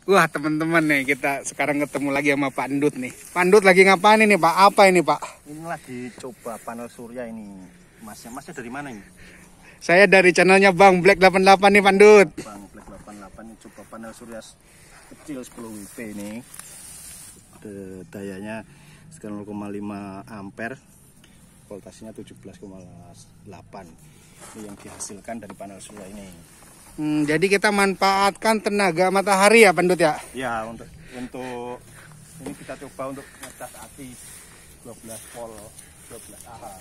Wah teman-teman nih, kita sekarang ketemu lagi sama Pak Endut nih. Pak Endut lagi ngapain ini Pak? Apa ini Pak? Ini lagi coba panel surya ini. Masnya dari mana ini? Saya dari channelnya Bang Black 88 nih Pak Endut. Bang Black 88 ini coba panel surya kecil 10 WP ini. Dayanya sekitar 0,5 ampere. Voltasenya 17,8. Ini yang dihasilkan dari panel surya ini. Jadi kita manfaatkan tenaga matahari ya Pak Endut ya? Ya, untuk ini kita coba untuk ngecas aki 12 volt 12 Ah.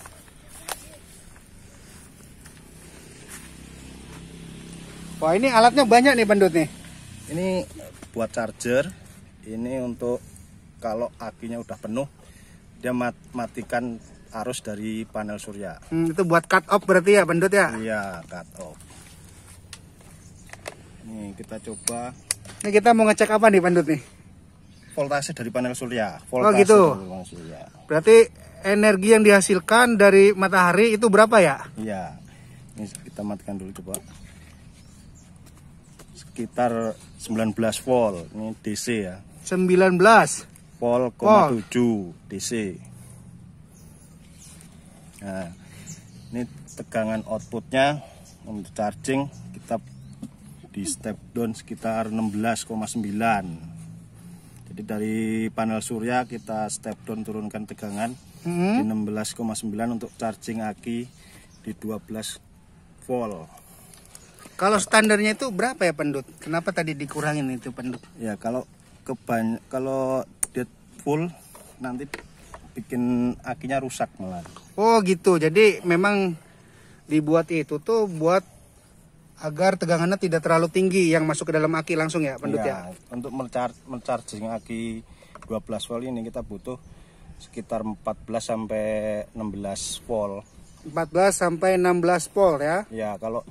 Wah ini alatnya banyak nih Pak Endut nih. Ini buat charger. Ini untuk kalau akinya udah penuh, dia matikan arus dari panel surya. Itu buat cut off berarti ya Pak Endut ya? Iya, cut off. Nih kita coba. Ini kita mau ngecek apa nih Pak Endut nih? Voltase dari panel surya. Oh gitu. Dari panel surya. Berarti energi yang dihasilkan dari matahari itu berapa ya? Iya. Ini kita matikan dulu coba. Sekitar 19 volt. Ini DC ya. 19 volt, 7 DC. Nah, ini tegangan outputnya untuk charging kita di step down sekitar 16,9. Jadi dari panel surya kita step down turunkan tegangan di 16,9 untuk charging aki di 12 volt. Kalau standarnya itu berapa ya Pak Endut? Kenapa tadi dikurangin itu Pak Endut? Ya kalau kalau dia full nanti bikin akinya rusak malah. Oh gitu. Jadi memang dibuat itu tuh buat agar tegangannya tidak terlalu tinggi yang masuk ke dalam aki langsung ya Pak Endut ya? Untuk mencharging aki 12 volt ini kita butuh sekitar 14 sampai 16 volt. 14 sampai 16 volt ya? Ya kalau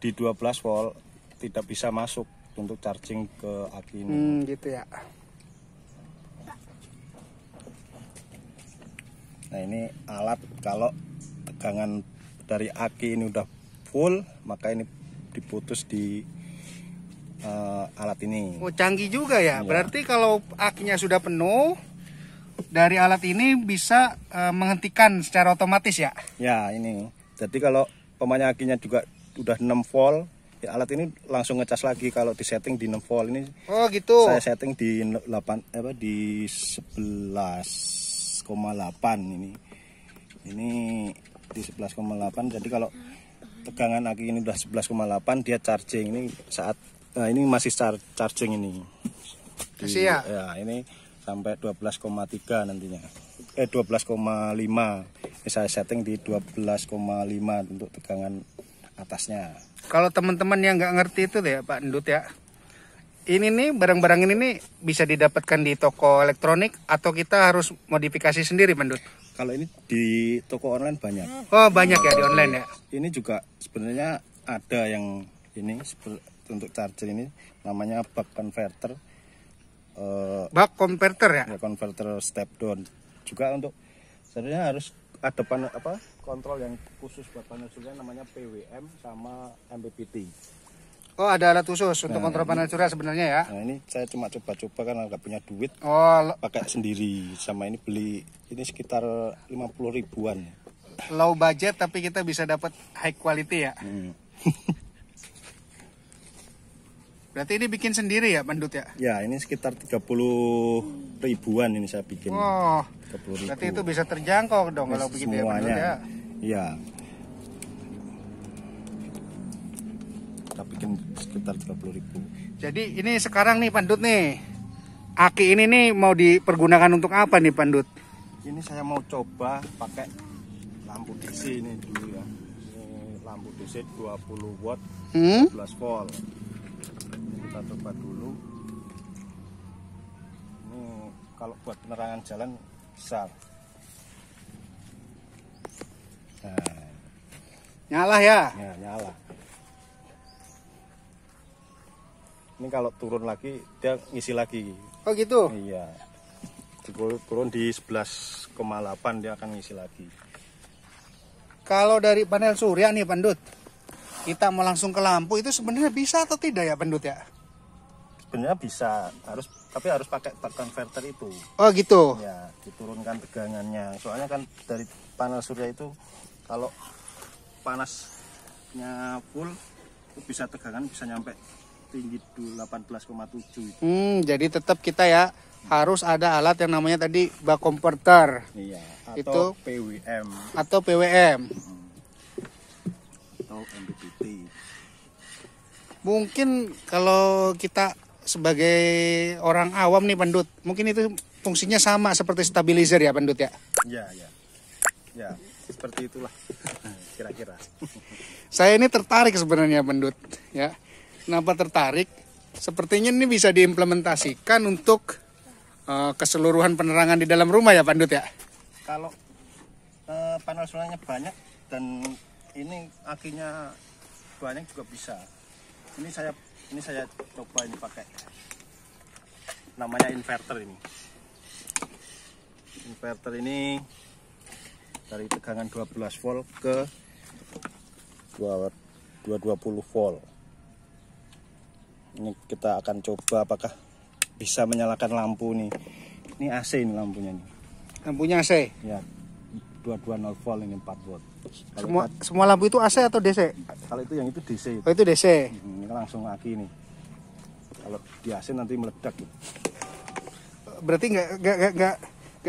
di 12 volt tidak bisa masuk untuk charging ke aki ini. Gitu ya. Nah ini alat kalau tegangan dari aki ini udah full maka ini diputus di alat ini. Oh canggih juga ya. Berarti kalau akinya sudah penuh dari alat ini bisa menghentikan secara otomatis ya? Ya ini. Jadi kalau pemanya akinya juga udah 6 volt, ya alat ini langsung ngecas lagi kalau di setting di 6 volt ini. Oh gitu. Saya setting di 11,8 ini. Ini di 11,8. Jadi kalau tegangan aki ini udah 11,8 dia charging ini saat ini masih charging ini. Masih ya? Ya, ini sampai 12,3 nantinya. 12,5. Ini saya setting di 12,5 untuk tegangan atasnya. Kalau teman-teman yang nggak ngerti itu ya Pak Endut ya, ini nih barang-barang ini nih bisa didapatkan di toko elektronik atau kita harus modifikasi sendiri Pak Endut? Kalau ini di toko online banyak. Oh banyak ya di online ya? Ini juga sebenarnya ada yang ini untuk charger ini namanya buck converter. Buck converter ya? Ya converter step down. Juga untuk sebenarnya harus ada kontrol yang khusus buat panel surya namanya PWM sama MPPT. Oh ada alat khusus untuk kontrol panel surya sebenarnya ya? Nah ini saya cuma coba-coba karena nggak punya duit. Oh pakai sendiri sama ini beli ini sekitar 50 ribuan. Low budget tapi kita bisa dapat high quality ya? Berarti ini bikin sendiri ya Pak Endut ya? Ya ini sekitar 30 ribuan ini saya bikin. Oh 30 ribu. berarti itu bisa terjangkau dong kalau begitu ya Pak Endut ya? Iya. Kita bikin sekitar 30 ribu. Jadi ini sekarang nih Pak Endut nih, aki ini nih mau dipergunakan untuk apa nih Pak Endut? Ini saya mau coba pakai lampu DC ini dulu ya. Ini lampu DC 20 watt 12 volt. Kita coba dulu. Ini kalau buat penerangan jalan besar. Nah, Nyala ya? ya nyala. Ini kalau turun lagi dia ngisi lagi. Oh gitu? Iya. Turun di 11,8 dia akan ngisi lagi. Kalau dari panel surya nih Pak Endut, kita mau langsung ke lampu itu sebenarnya bisa atau tidak ya Pak Endut ya? sebenarnya bisa, tapi harus pakai bak converter itu. Oh gitu. Ya, diturunkan tegangannya. Soalnya kan dari panel surya itu kalau panasnya full itu bisa tegangan bisa nyampe tinggi 18,7 itu. Jadi tetap kita ya harus ada alat yang namanya tadi bak converter. Iya, Itu atau PWM atau PWM. atau MPPT. Mungkin kalau kita sebagai orang awam nih Pandut, mungkin itu fungsinya sama seperti stabilizer ya Pandut ya? Ya, seperti itulah kira-kira. Saya ini tertarik sebenarnya Pandut ya. Kenapa tertarik? Sepertinya ini bisa diimplementasikan untuk keseluruhan penerangan di dalam rumah ya Pandut ya? Kalau panel suryanya banyak dan ini akinya banyak juga bisa. Ini saya coba ini pakai namanya inverter ini. Inverter ini dari tegangan 12 volt ke 220 volt. Ini kita akan coba apakah bisa menyalakan lampu nih. Ini AC ini lampunya nih. Lampunya AC? Ya, 220 volt ini 4 volt. Semua lampu itu AC atau DC? Kalau itu yang itu DC. Oh itu DC. Ini kan langsung aki nih. Kalau di AC nanti meledak. Gitu. Berarti nggak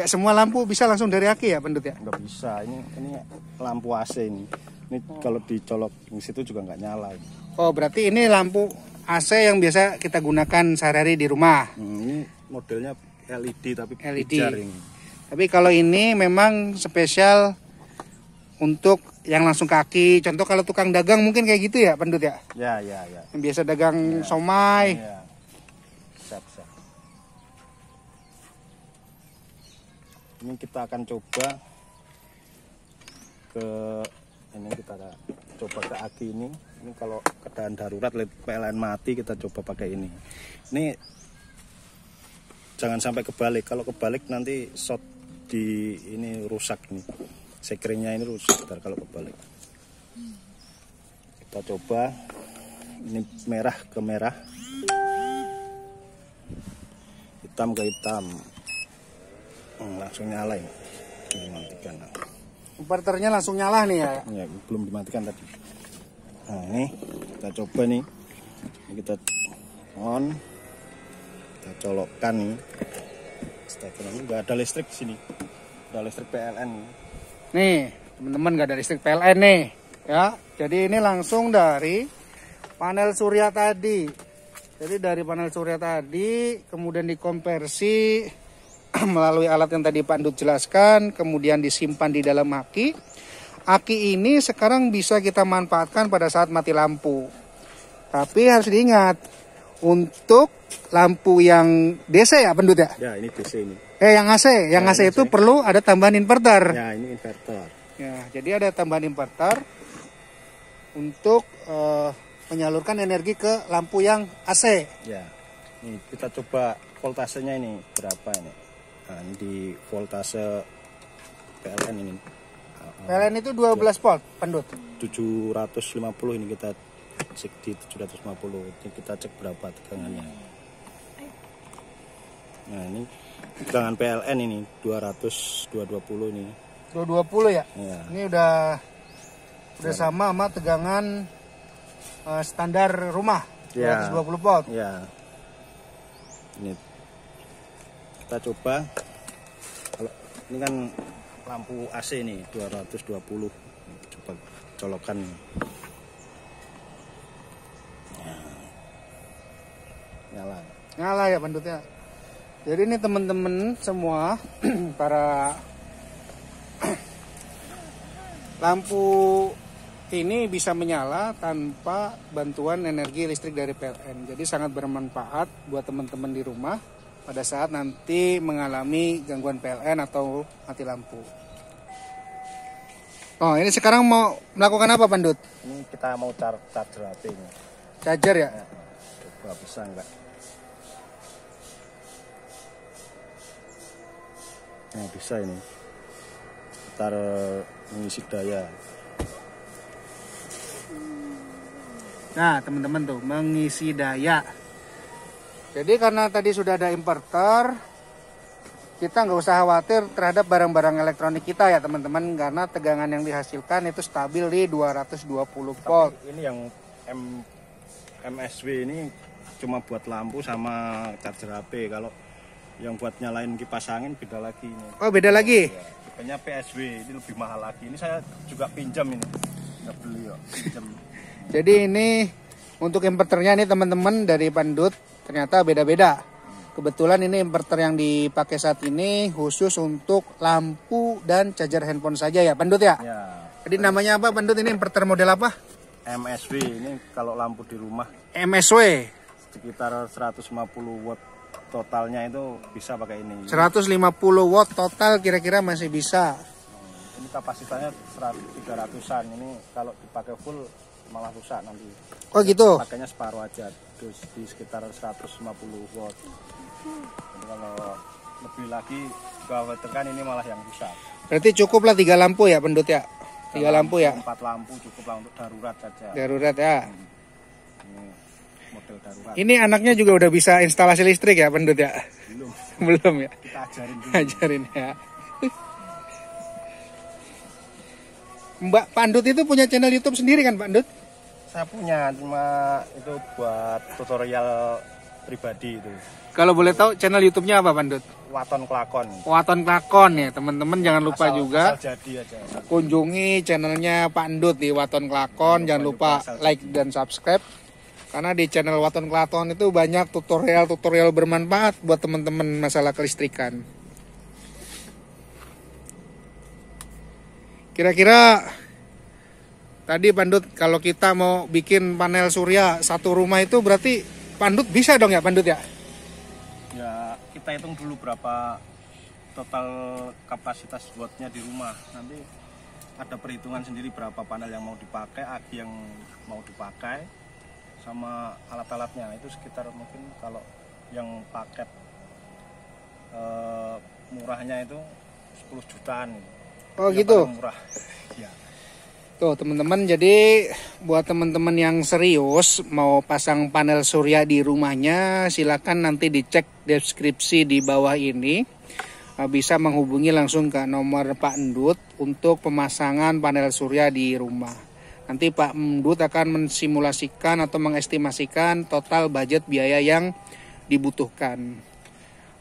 semua lampu bisa langsung dari aki ya Pandut ya? Nggak bisa. Ini lampu AC ini. Ini kalau dicolok di situ juga nggak nyala. Oh berarti ini lampu AC yang biasa kita gunakan sehari-hari di rumah. Ini modelnya LED tapi LED. pijar ini. Tapi kalau ini memang spesial untuk yang langsung kaki. Contoh kalau tukang dagang mungkin kayak gitu ya Pandut ya? Ya. Yang biasa dagang somai. Ya. Siap. Ini kita akan coba kita coba ke aki ini. Ini kalau keadaan darurat PLN mati kita coba pakai ini. Ini jangan sampai kebalik. Kalau kebalik nanti short di ini rusak nih. Sekringnya ini rusak kalau kebalik. Kita coba ini merah ke merah, hitam ke hitam. Langsung nyala ini. Dimatikan. Inverternya langsung nyala nih ya? Ya, belum dimatikan tadi. Nah ini kita coba nih. Ini kita on, kita colokkan nih. Steker ini nggak ada listrik di sini. Ada listrik PLN. Nih teman-teman nggak ada listrik PLN nih ya. Jadi ini langsung dari panel surya tadi. Jadi dari panel surya tadi kemudian dikonversi melalui alat yang tadi Pak Dut jelaskan, kemudian disimpan di dalam aki. Aki ini sekarang bisa kita manfaatkan pada saat mati lampu. Tapi harus diingat untuk lampu yang DC ya Pendut ya? Ya ini DC ini. Yang AC itu perlu ada tambahan inverter. Ya ini inverter. Ya, jadi ada tambahan inverter untuk menyalurkan energi ke lampu yang AC. Ya, ini kita coba voltasenya ini berapa ini? Nah, ini di voltase PLN ini. PLN itu 12 volt, Pendut. 750 ini kita cek di 750. Ini kita cek berapa tegangannya. Nah ini tegangan PLN ini 220 ini. 220 ya? Ya. Ini udah sama tegangan standar rumah, 220 volt. Ya. Ini kita coba. Kalau ini kan lampu AC nih 220. Coba colokan. Nyala ya Pendutnya. Jadi ini teman-teman semua para lampu ini bisa menyala tanpa bantuan energi listrik dari PLN. Jadi sangat bermanfaat buat teman-teman di rumah pada saat nanti mengalami gangguan PLN atau mati lampu. Oh, ini sekarang mau melakukan apa Pandut? Ini kita mau charger HP ini. Charger ya? Ya, coba bisa enggak? Nah, bisa ini. Ntar mengisi daya. Nah teman-teman tuh mengisi daya. Jadi karena tadi sudah ada inverter, kita nggak usah khawatir terhadap barang-barang elektronik kita ya teman-teman, karena tegangan yang dihasilkan itu stabil di 220 volt. Ini yang MSW ini cuma buat lampu sama charger HP. Kalau yang buat nyalain kipas angin beda lagi ini. Oh, beda lagi? Ya, tipenya PSW, ini lebih mahal lagi. Ini saya juga pinjam ini, nggak beli kok, pinjam. Jadi ini untuk inverternya nih teman-teman dari Pandut ternyata beda-beda. Kebetulan ini inverter yang dipakai saat ini khusus untuk lampu dan charger handphone saja ya Pandut ya? Ya. Jadi namanya apa Pandut, ini inverter model apa? MSW, ini kalau lampu di rumah MSW. sekitar 150 watt totalnya itu bisa pakai ini. 150 watt total kira-kira masih bisa. Ini kapasitasnya 300-an. Ini kalau dipakai full malah rusak nanti. Oh gitu. Pakainya separuh aja, terus di sekitar 150 watt. Jadi kalau lebih lagi dikhawatirkan ini malah yang rusak. Berarti cukuplah 3 lampu ya Pandut ya? 3 lampu ya? 4 lampu cukup lah untuk darurat saja. Darurat ya. Ini model darurat. Ini anaknya juga udah bisa instalasi listrik ya Pandut ya? Belum. Belum ya? Kita ajarin dulu. Ajarin ya. Mbak Pandut itu punya channel YouTube sendiri kan Pandut? Saya punya, cuma itu buat tutorial pribadi itu. Kalau boleh tahu channel YouTube-nya apa Pandut? Waton Klakon. Waton Klakon ya teman-teman, jangan lupa juga asal jadi aja. kunjungi channelnya Pak Endut di Waton Klakon. Jangan lupa like dan subscribe, karena di channel Waton Klakon itu banyak tutorial bermanfaat buat teman-teman masalah kelistrikan. Kira-kira tadi Pandut, kalau kita mau bikin panel surya satu rumah itu berarti Pandut bisa dong ya Pandut ya? Ya kita hitung dulu berapa total kapasitas wattnya di rumah. Nanti ada perhitungan sendiri berapa panel yang mau dipakai, aki yang mau dipakai, sama alat-alatnya. Itu sekitar mungkin kalau yang paket murahnya itu 10 jutaan. Oh yang gitu. paling murah. Ya. Tuh teman-teman, jadi buat teman-teman yang serius mau pasang panel surya di rumahnya, silakan nanti dicek deskripsi di bawah ini. Bisa menghubungi langsung ke nomor Pak Endut untuk pemasangan panel surya di rumah. Nanti Pak Endut akan mensimulasikan atau mengestimasikan total budget biaya yang dibutuhkan.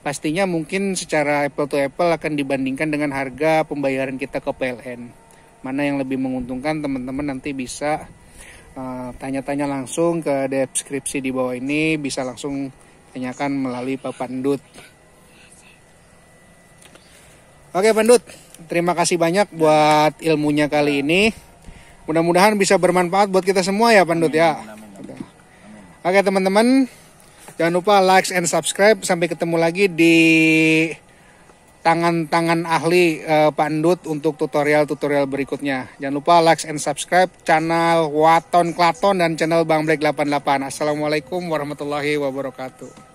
Pastinya mungkin secara apple to apple akan dibandingkan dengan harga pembayaran kita ke PLN. Mana yang lebih menguntungkan, teman-teman nanti bisa tanya-tanya langsung ke deskripsi di bawah ini, bisa langsung tanyakan melalui Pak Pandut. Oke Pandut, terima kasih banyak buat ilmunya kali ini. Mudah-mudahan bisa bermanfaat buat kita semua ya Pandut ya. Oke teman-teman, jangan lupa like and subscribe. Sampai ketemu lagi di tangan-tangan ahli Pak Endut untuk tutorial-tutorial berikutnya. Jangan lupa like and subscribe channel Waton Klaton dan channel Bang Black 88. Assalamualaikum warahmatullahi wabarakatuh.